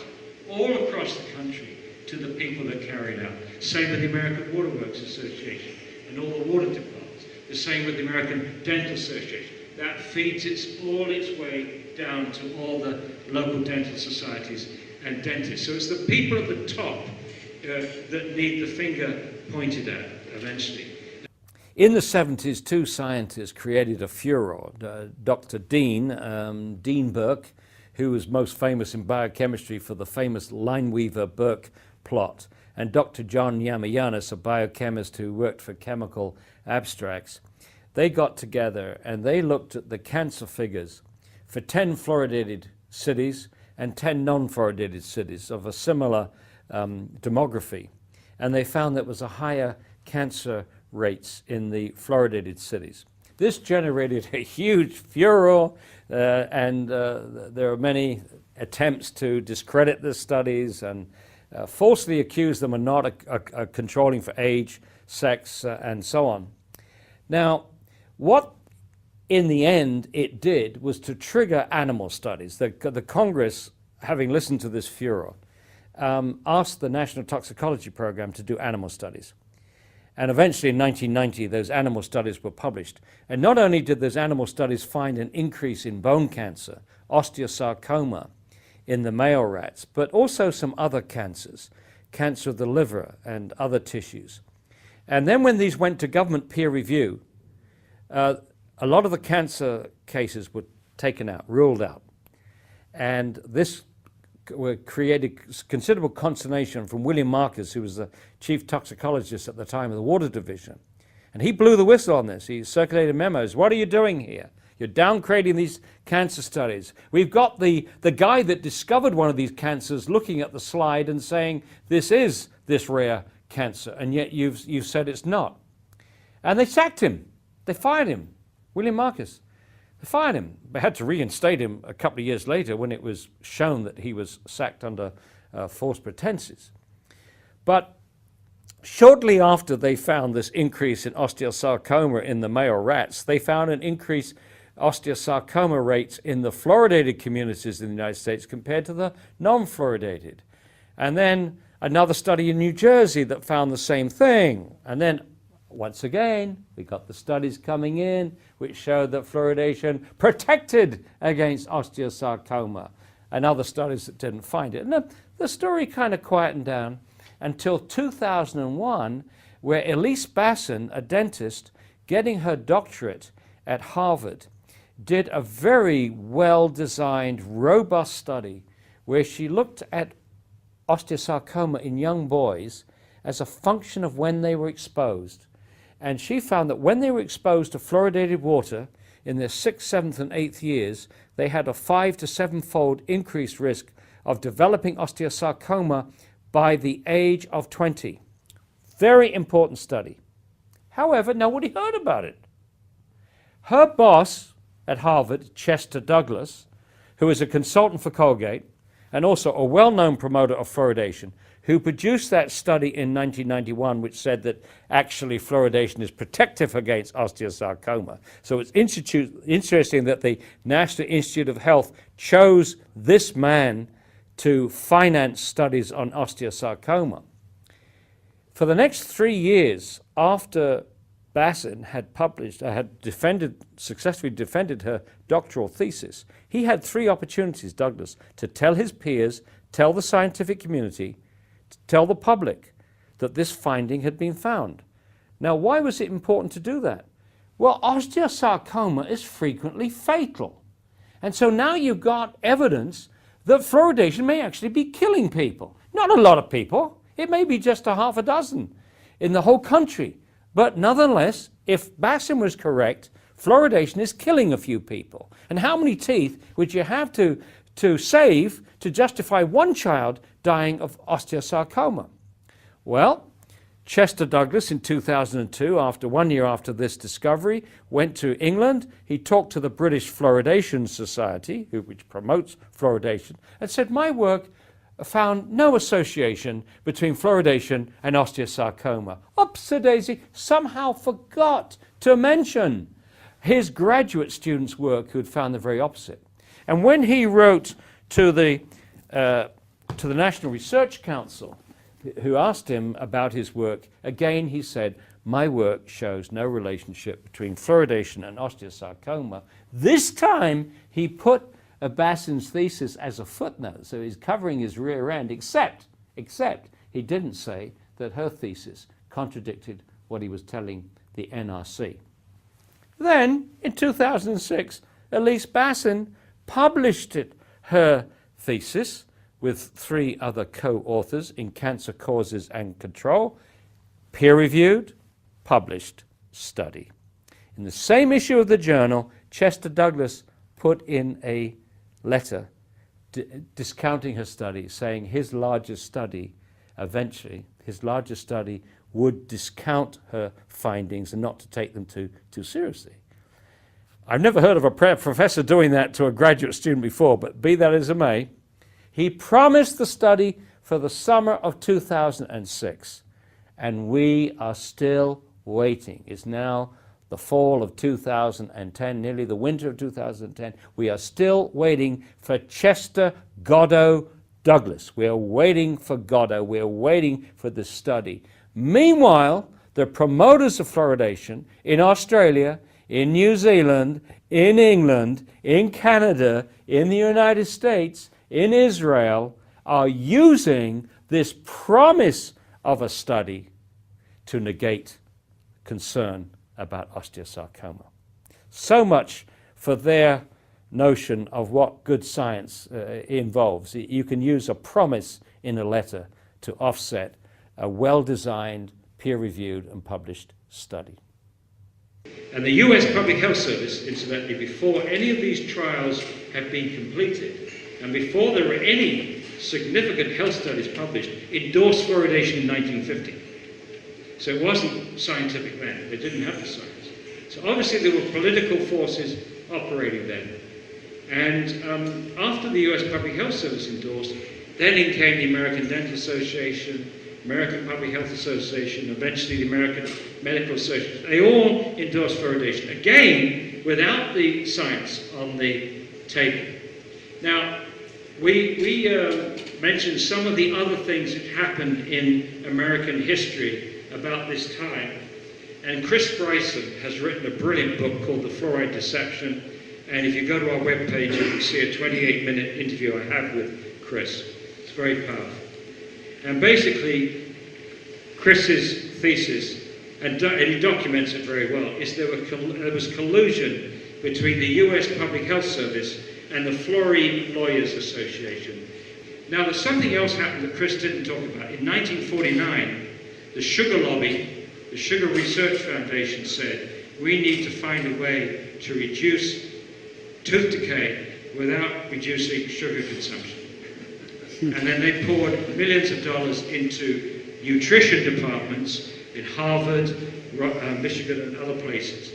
all across the country to the people that carry it out. Same with the American Water Works Association and all the water departments. The same with the American Dental Association. That feeds all its way down to all the local dental societies and dentists. So it's the people at the top that need the finger pointed at eventually. In the 70s, 2 scientists created a furor. Dr. Dean Burke, who was most famous in biochemistry for the famous Lineweaver-Burke plot, and Dr. John Yamayanis, a biochemist who worked for Chemical Abstracts. They got together and they looked at the cancer figures for 10 fluoridated cities and 10 non-fluoridated cities of a similar demography. And they found there was a higher cancer rates in the fluoridated cities. This generated a huge furor, and there are many attempts to discredit the studies and falsely accuse them of not controlling for age, sex, and so on. Now, what in the end it did was to trigger animal studies. The Congress, having listened to this furor, asked the National Toxicology Program to do animal studies. And eventually in 1990, those animal studies were published. And not only did those animal studies find an increase in bone cancer, osteosarcoma in the male rats, but also some other cancers, cancer of the liver and other tissues. And then when these went to government peer review, a lot of the cancer cases were taken out, ruled out. And this created considerable consternation from William Marcus, who was the chief toxicologist at the time of the Water Division. And he blew the whistle on this. He circulated memos. What are you doing here? You're downgrading these cancer studies. We've got the guy that discovered one of these cancers looking at the slide and saying, this is this rare cancer, and yet you've said it's not. And they sacked him. They fired him, William Marcus. They fired him. They had to reinstate him a couple of years later when it was shown that he was sacked under false pretenses. But shortly after they found this increase in osteosarcoma in the male rats, they found an increase osteosarcoma rates in the fluoridated communities in the United States compared to the non-fluoridated. And then another study in New Jersey that found the same thing. And then once again, we got the studies coming in which showed that fluoridation protected against osteosarcoma, and other studies that didn't find it. And the story kind of quietened down until 2001, where Elise Basson, a dentist, getting her doctorate at Harvard, did a very well-designed, robust study where she looked at osteosarcoma in young boys as a function of when they were exposed. And she found that when they were exposed to fluoridated water in their 6th, 7th, and 8th years, they had a 5 to 7-fold increased risk of developing osteosarcoma by the age of 20. Very important study. However, nobody heard about it. Her boss at Harvard, Chester Douglas, who is a consultant for Colgate and also a well-known promoter of fluoridation, who produced that study in 1991, which said that actually fluoridation is protective against osteosarcoma. So it's interesting that the National Institute of Health chose this man to finance studies on osteosarcoma. For the next 3 years after Bassin had successfully defended her doctoral thesis, he had 3 opportunities, Douglas, to tell his peers, tell the scientific community, tell the public that this finding had been found. Now, why was it important to do that? Well, osteosarcoma is frequently fatal. And so now you've got evidence that fluoridation may actually be killing people. Not a lot of people. It may be just a half a dozen in the whole country. But nonetheless, if Bassin was correct, fluoridation is killing a few people. And how many teeth would you have to save to justify one child dying of osteosarcoma? Well, Chester Douglas in 2002, after 1 year after this discovery, went to England. He talked to the British Fluoridation Society, which promotes fluoridation, and said, my work found no association between fluoridation and osteosarcoma. Oops-a-daisy, somehow forgot to mention his graduate students' work who had found the very opposite. And when he wrote to the National Research Council, who asked him about his work, again he said, my work shows no relationship between fluoridation and osteosarcoma. This time he put Bassin's thesis as a footnote, so he's covering his rear end, except he didn't say that her thesis contradicted what he was telling the NRC. Then, in 2006, Elise Bassin published her thesis with 3 other co-authors in Cancer Causes and Control, peer-reviewed, published study. In the same issue of the journal, Chester Douglas put in a letter discounting her study, saying his largest study, eventually, his largest study would discount her findings and not to take them too seriously. I've never heard of a professor doing that to a graduate student before, but be that as it may, he promised the study for the summer of 2006, and we are still waiting. It's now the fall of 2010, nearly the winter of 2010. We are still waiting for Chester Goddo Douglas. We are waiting for Goddo. We are waiting for the study. Meanwhile, the promoters of fluoridation in Australia, in New Zealand, in England, in Canada, in the United States, in Israel, are using this promise of a study to negate concern about osteosarcoma. So much for their notion of what good science involves. You can use a promise in a letter to offset a well-designed, peer-reviewed and published study. And the US Public Health Service, incidentally, before any of these trials had been completed, and before there were any significant health studies published, endorsed fluoridation in 1950. So it wasn't scientific then. They didn't have the science. So obviously there were political forces operating then. And after the US Public Health Service endorsed, then in came the American Dental Association, American Public Health Association, eventually the American Medical Association. They all endorsed fluoridation, again, without the science on the table. Now, we mentioned some of the other things that happened in American history about this time. And Chris Bryson has written a brilliant book called The Fluoride Deception. And if you go to our webpage, you can see a 28-minute interview I have with Chris. It's very powerful. And basically, Chris's thesis, and he documents it very well, is there was collusion between the US Public Health Service and the Fluoride Lawyers Association. Now, there's something else happened that Chris didn't talk about. In 1949, The sugar lobby, the Sugar Research Foundation said, we need to find a way to reduce tooth decay without reducing sugar consumption. And then they poured millions of dollars into nutrition departments in Harvard, Michigan, and other places.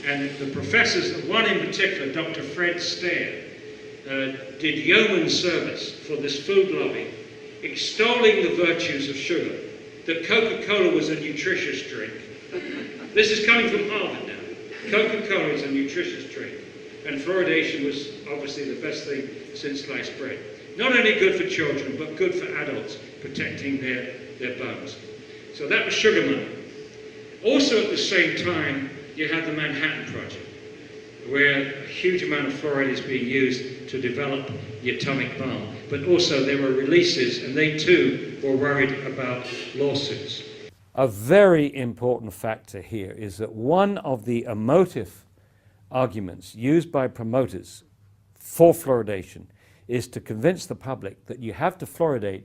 And the professors, one in particular, Dr. Fred Stair, did yeoman service for this food lobby, extolling the virtues of sugar, that Coca-Cola was a nutritious drink. This is coming from Harvard now. Coca-Cola is a nutritious drink, and fluoridation was obviously the best thing since sliced bread. Not only good for children, but good for adults, protecting their bones. So that was sugar money. Also at the same time, you had the Manhattan Project, where a huge amount of fluoride is being used to develop the atomic bomb. But also there were releases, and they too were worried about lawsuits. A very important factor here is that one of the emotive arguments used by promoters for fluoridation is to convince the public that you have to fluoridate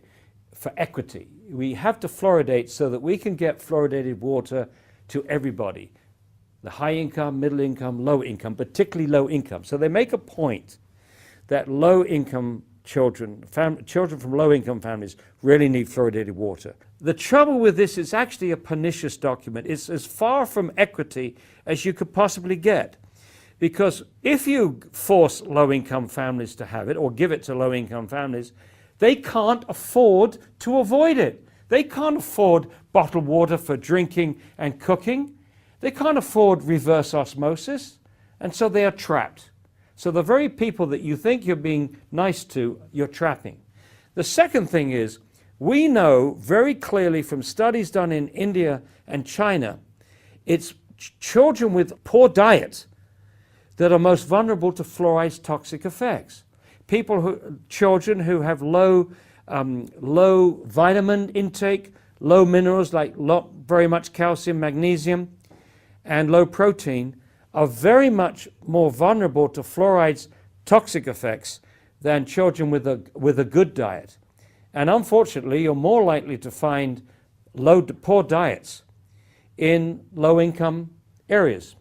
for equity. We have to fluoridate so that we can get fluoridated water to everybody. The high income, middle income, low income, particularly low income. So they make a point that low income children from low income families really need fluoridated water. The trouble with this is actually a pernicious document. It's as far from equity as you could possibly get. Because if you force low income families to have it or give it to low income families, they can't afford to avoid it. They can't afford bottled water for drinking and cooking. They can't afford reverse osmosis, and so they are trapped. So the very people that you think you're being nice to, you're trapping. The second thing is, we know very clearly from studies done in India and China, it's children with poor diet that are most vulnerable to fluoride's toxic effects. Children who have low vitamin intake, low minerals like very much calcium, magnesium, and low protein are very much more vulnerable to fluoride's toxic effects than children with a good diet. And unfortunately, you're more likely to find poor diets in low-income areas.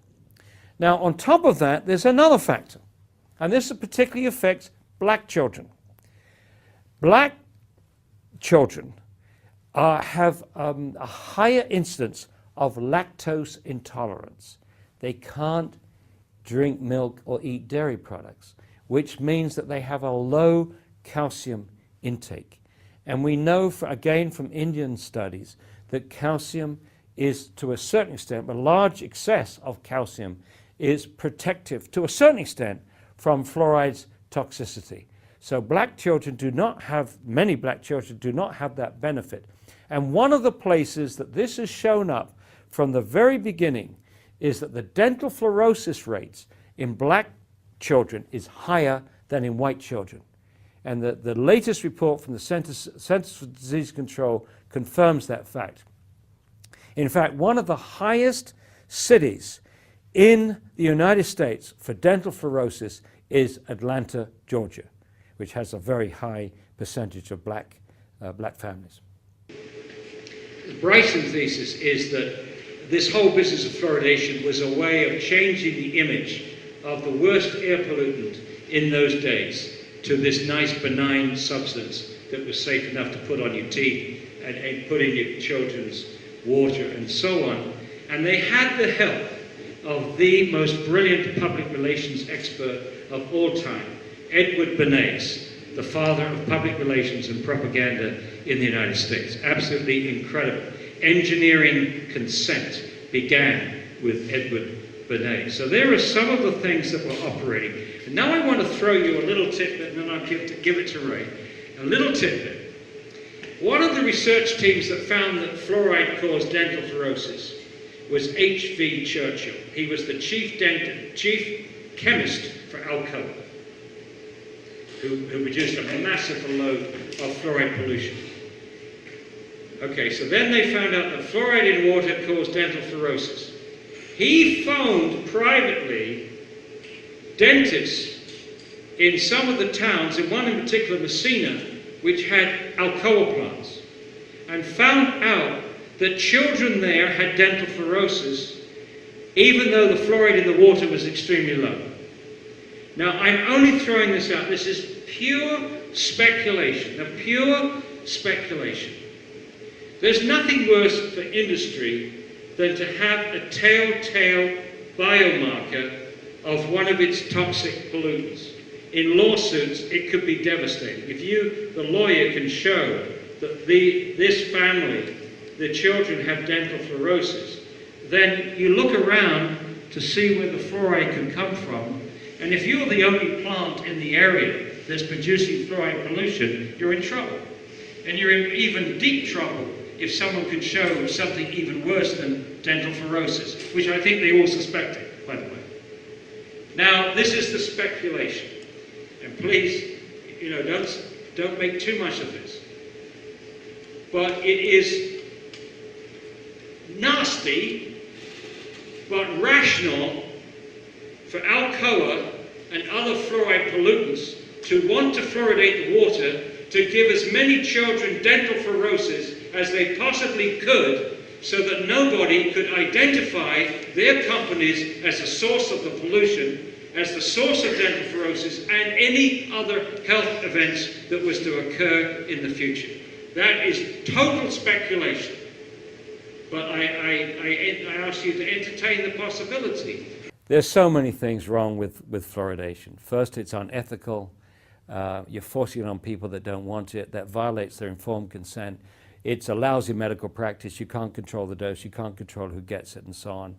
Now, on top of that, there's another factor, and this particularly affects black children. Black children have a higher incidence of lactose intolerance. They can't drink milk or eat dairy products, which means that they have a low calcium intake. And we know, again from Indian studies, that calcium is, to a certain extent, a large excess of calcium is protective, to a certain extent, from fluoride's toxicity. So many black children do not have that benefit. And one of the places that this has shown up from the very beginning is that the dental fluorosis rates in black children is higher than in white children. And the latest report from the Centers for Disease Control confirms that fact. In fact, one of the highest cities in the United States for dental fluorosis is Atlanta, Georgia, which has a very high percentage of black families. The Bryson thesis is that this whole business of fluoridation was a way of changing the image of the worst air pollutant in those days to this nice benign substance that was safe enough to put on your teeth and put in your children's water and so on. And they had the help of the most brilliant public relations expert of all time, Edward Bernays, the father of public relations and propaganda in the United States. Absolutely incredible. Engineering consent began with Edward Bernays. So there are some of the things that were operating. And now I want to throw you a little tidbit, and then I'll give it to Ray. A little tidbit. One of the research teams that found that fluoride caused dental fluorosis was H.V. Churchill. He was the chief chemist for Alcoa, who produced a massive load of fluoride pollution. Okay, so then they found out that fluoride in water caused dental fluorosis. He phoned privately dentists in some of the towns, in one in particular, Messina, which had Alcoa plants, and found out that children there had dental fluorosis, even though the fluoride in the water was extremely low. Now, I'm only throwing this out. This is pure speculation. Now, pure speculation. There's nothing worse for industry than to have a telltale biomarker of one of its toxic pollutants. In lawsuits, it could be devastating. If you, the lawyer, can show that this family, the children have dental fluorosis, then you look around to see where the fluoride could come from, and if you're the only plant in the area that's producing fluoride pollution, you're in trouble. And you're in even deep trouble if someone can show something even worse than dental fluorosis, which I think they all suspected, by the way. Now, this is the speculation. And please, don't make too much of this. But it is nasty, but rational for Alcoa and other fluoride pollutants to want to fluoridate the water to give as many children dental fluorosis as they possibly could, so that nobody could identify their companies as the source of the pollution, as the source of dental fluorosis, and any other health events that was to occur in the future. That is total speculation. But I ask you to entertain the possibility. There's so many things wrong with fluoridation. First, it's unethical. You're forcing it on people that don't want it. That violates their informed consent. It's a lousy medical practice. You can't control the dose. You can't control who gets it and so on.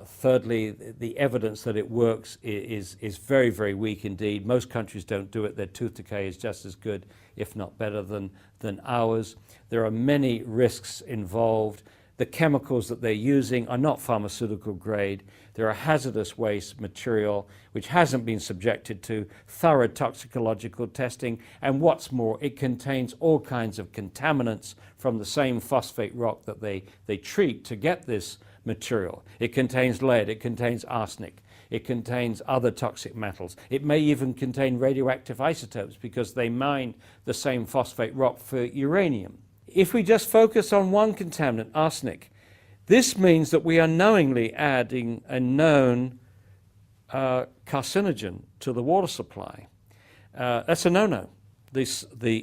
Thirdly, the evidence that it works is very, very weak indeed. Most countries don't do it. Their tooth decay is just as good, if not better, than ours. There are many risks involved. The chemicals that they're using are not pharmaceutical grade. They're a hazardous waste material which hasn't been subjected to thorough toxicological testing. And what's more, it contains all kinds of contaminants from the same phosphate rock that they treat to get this material. It contains lead, it contains arsenic, it contains other toxic metals. It may even contain radioactive isotopes because they mine the same phosphate rock for uranium. If we just focus on one contaminant, arsenic, this means that we are knowingly adding a known carcinogen to the water supply. That's a no-no. The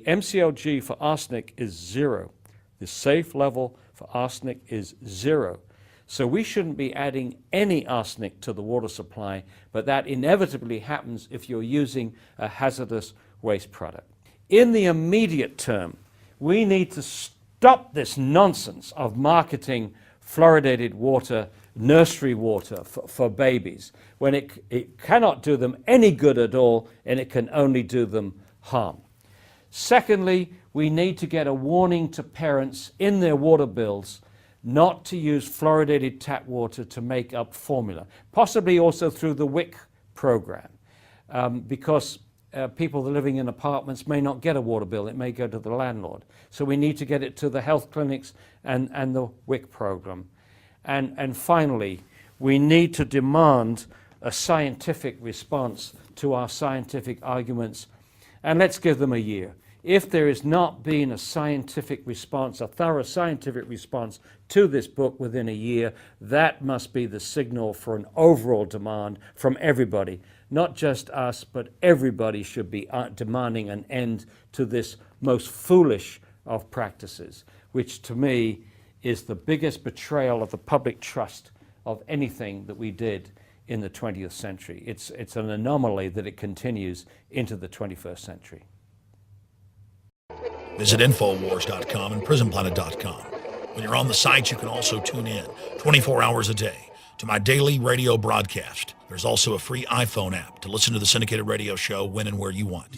MCLG for arsenic is 0. The safe level for arsenic is 0. So we shouldn't be adding any arsenic to the water supply, but that inevitably happens if you're using a hazardous waste product. In the immediate term, we need to stop this nonsense of marketing fluoridated water, nursery water for babies, when it cannot do them any good at all, and it can only do them harm. Secondly, we need to get a warning to parents in their water bills not to use fluoridated tap water to make up formula, possibly also through the WIC program, because people living in apartments may not get a water bill. It may go to the landlord. So we need to get it to the health clinics and the WIC program. And finally, we need to demand a scientific response to our scientific arguments, and let's give them a year. If there has not been a scientific response, a thorough scientific response to this book within a year, that must be the signal for an overall demand from everybody. Not just us, but everybody should be demanding an end to this most foolish of practices, which to me is the biggest betrayal of the public trust of anything that we did in the 20th century. It's an anomaly that it continues into the 21st century. Visit Infowars.com and PrisonPlanet.com. When you're on the site, you can also tune in 24 hours a day to my daily radio broadcast. There's also a free iPhone app to listen to the syndicated radio show when and where you want.